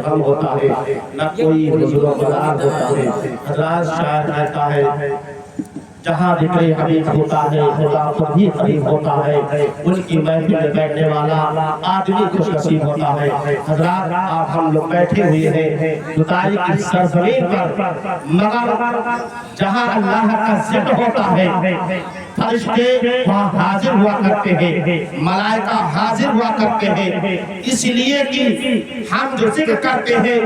غم ہوتا ہے نہ کوئی حضور و بلال ہوتا ہے۔ حضرات شاعر کہتا ہے جہاں ذکر حبیب ہوتا ہے خدا خود ہی قریب ہوتا ہے، ان کی محفل میں بیٹھنے والا آدمی خوش نصیب ہوتا ہے۔ حضرات آپ ہم لوگ بیٹھے ہوئے ہیں جدائی کی سرزمین پر، مگر جہاں اللہ کا ذکر ہوتا ہے فرشتے وہاں حاضر ہوا کرتے ہیں، ملائکہ حاضر ہوا کرتے ہیں، اس لیے کہ ہم جو ذکر کرتے ہیں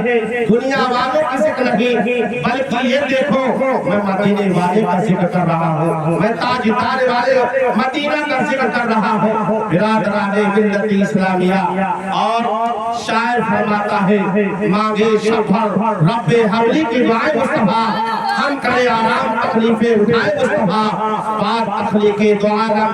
دنیا والوں کا ذکر نہیں، بلکہ یہ دیکھو میں مدینے والے کا ذکر کر رہا ہوں، میں تاجدار والے مدینہ کا ذکر کر رہا ہوں۔ برادران ملت اسلامیہ، اور شاعر فرماتا ہے مانگے شفر رب حبلی کی دعائیں مصطفیٰ، ہم کرے آرام تکلیفیں اٹھائے مصطفیٰ، بات تخلیق دعالم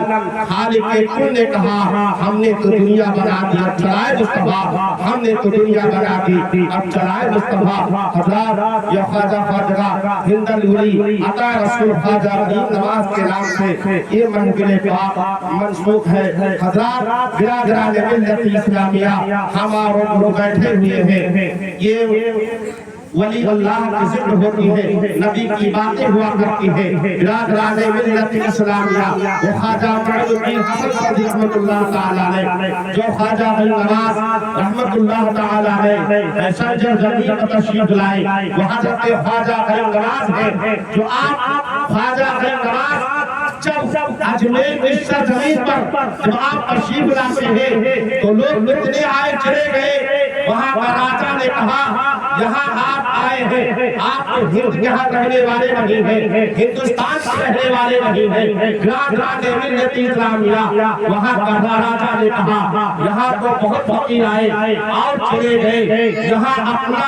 خالق کل نے کہا ہم نے تو دنیا بنا دی اب چلائے مصطفیٰ، ہم نے تو دنیا بنا دی اب چلائے مصطفیٰ۔ حضرات یہ خواجہ خواجہ ہند الولی عطا رسول خواجہ غریب نواز کے نام سے یہ محفل پاک منسوخ ہے۔ حضرات برادران ملت اسلامیہ ہم اور بیٹھے ہوئے ہیں، یہ ولی اللہ کی ذکر ہوتی ہے، نبی کی باتیں ہوا کرتی ہے۔ برادران ملت اسلامیہ وہ خواجہ معین الدین حسن صدی رحمت اللہ تعالیٰ علیہ، جو خواجہ غریب نواز رحمت اللہ تعالیٰ علیہ ایسا جرگی کا تشریف لائے، وہ حضرت خواجہ غریب نواز ہے جو آپ خواجہ غریب نواز جب اجمیر کی سرزمین پر جب آپ تشریف لاتے ہیں تو لوگ کتنے آئے چلے گئے، وہاں کا راجہ نے کہا یہاں آپ آئے ہیں، آپ تو ہند یہاں رہنے والے نہیں ہیں، ہندوستان سے رہنے والے نہیں ہیں۔ برادران ملت اسلامیہ وہاں کا راجہ نے کہا یہاں تو بہت فقیر آئے اور چلے گئے، یہاں اپنا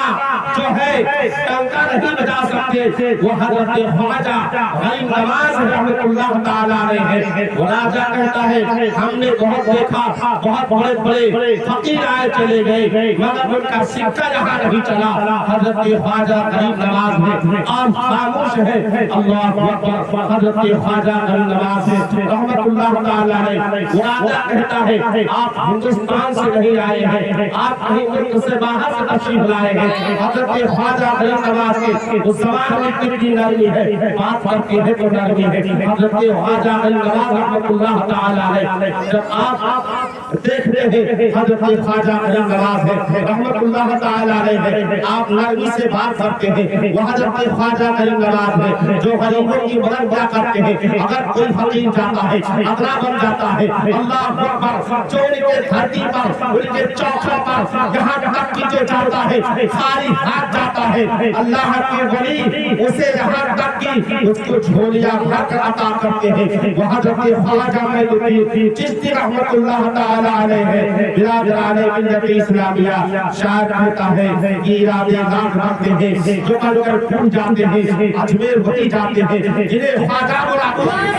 جو ہے ٹنکا نہیں بجا سکتے، وہ حضرت خواجہ غریب نواز رحمت اللہ تعالیٰ علیہ ہے۔ وہ راجہ کہتا ہے ہم نے بہت دیکھا، بہت بڑے بڑے فقیر آئے چلے گئے، مگر ان کا سکہ یہاں نہیں چلا۔ حضرت خواجہ غریب نواز ہے آپ خاموش ہے، اللہ اکبر، حضرت خواجہ غریب نواز ہے رحمت اللہ تعالیٰ علیہ۔ وہ راجہ کہتا ہے آپ ہندوستان سے نہیں آئے ہیں، آپ کہیں ملک سے باہر سے تشریف لائے ہیں۔ حضرت خواجہ غریب نواز کے اس زبان میں کتنی نرمی ہے، بات کرتے ہیں تو نرمی ہے۔ حضرت خواجہ غریب نواز رحمت اللہ تعالیٰ علیہ جب آپ دیکھتے ہیں حضرت خواجہ غریب نواز ہے رحمت اللہ تعالیٰ علیہ، آپ نرمی سے بات کرتے ہیں، وہ حضرت خواجہ غریب نواز ہے جو غریبوں کی مدد کیا کرتے ہیں۔ اگر کوئی فقیر جاتا ہے، اگلا بن جاتا ہے، اللہ اکبر، جو ان کے دھرتی پر، ان کے چوکھا پر یہاں تک کی جو جاتا ہے خالی ہاتھ جاتا ہے، اللہ کے ولی اسے یہاں تک کی اس کو جھولیاں بھر کر عطا کرتے ہیں۔ وہ حضرت خواجہ معین الدین چشتی رحمت اللہ تعالیٰ علیہ ہے۔ برادران ملت اسلامیہ شاعر کہتا ہے یہ ارادے گاٹ رکھتے ہیں جو کل کر پھول جاتے ہیں، اجمیر وہی جاتے ہیں جنہیں خواجہ بلاتے ہیں،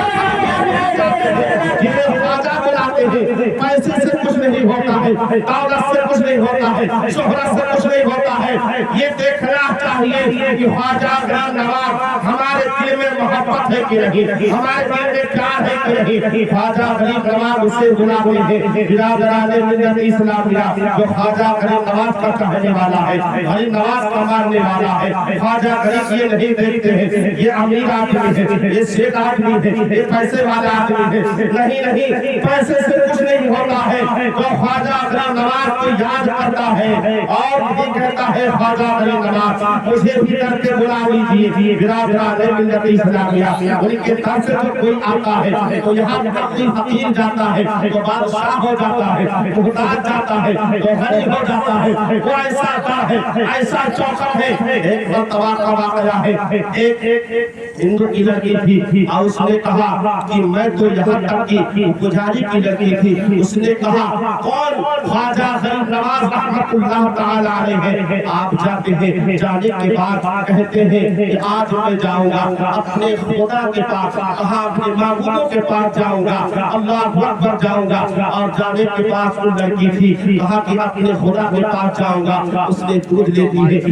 جنہیں خواجہ بلاتے ہیں۔ پیسے سے کچھ نہیں ہوتا ہے، دولت سے کچھ نہیں ہوتا ہے، شہرت سے کچھ نہیں ہوتا ہے، یہ دیکھنا چاہیے کہ خواجہ غریب نواز ہمارے دل میں محبت ہے کہ نہیں، ہمارے دل میں پیار ہے کہ نہیں۔ خواجہ غریب نواز اسے بلاتے ہیں۔ برادران ملت اسلامیہ جو خواجہ غریب نواز کا چاہنے والا ہے، غریب نواز کا ماننے والا ہے، خواجہ غریب یہ نہیں دیکھتے ہیں یہ امیر آدمی ہے، یہ شیخ آدمی ہے، یہ پیسے والا آدمی ہے، نہیں، پیسے سے کچھ نہیں ہوتا ہے۔ جو خواجہ غریب نواز کو یاد کرتا ہے اور یہ کہتا ہے خواجہ غریب نواز مجھے بھی کر کے بلا لیجیے۔ برادران ملت اسلامیہ ان کے گھر سے جو کوئی آتا ہے تو یہاں اپنی فقیر جاتا ہے تو بادشاہ ہو جاتا ہے، محتاج جاتا ہے تو غریب ہو جاتا ہے۔ وہ ایسا ہے، ایسا چوکا ہے۔ ایک مرتبہ کا واقعہ ہے، ایک ہندو کی لڑکی تھی اور اس نے کہا کہ میں تو یہاں تک کی پجاری کی لڑکی تھی، اس نے کہا کون؟ خواجہ غریب نواز رحمت اللہ تعالیٰ علیہ ہے۔ آپ جاتے ہیں، جانے کے بعد کہتے ہیں کہ آج میں جاؤں گا اپنے خدا کے پاس، کہاں اپنے معبودوں کے پاس جاؤں گا، اللہ اکبر جاؤں گا۔ اور جانے کے بعد وہ لڑکی تھی، کہا کہ اپنے خدا کے پاس جاؤں گا۔ اس نے دودھ لیتی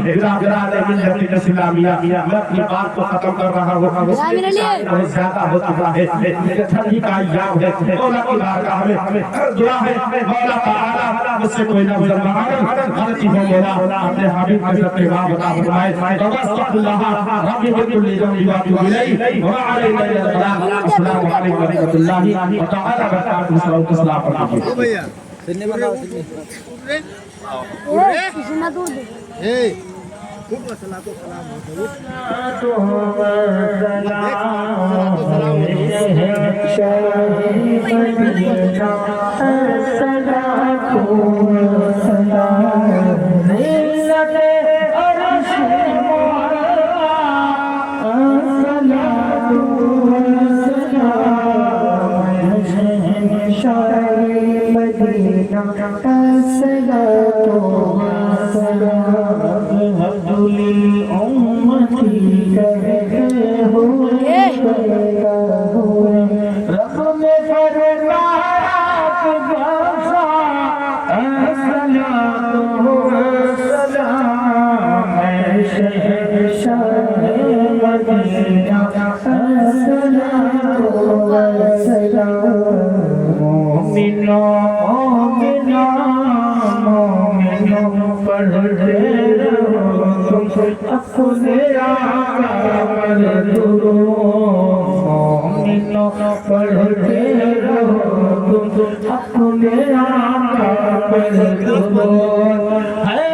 برادران ملت اسلامیہ میں اپنی بات کو ختم کر رہا ہوں بہت زیادہ ہو چکا ہے ٹھنڈی کا ایام ہے مولا کی بارگاہ میں دعا ہے مولا تعالی مجھ سے کوئی لفظ غلطی ہو مولا اپنے حبیب کے صدقے معاف عطا فرمائے توسط اللہ ربی بكل ذنب واتوب الیہ وعلینا السلام السلام علیکم ورحمۃ اللہ وتعالى وبرکاتہ السلام علیکم سننے بناؤ پڑھتے رہو تم اپنے آقا پر درود ہے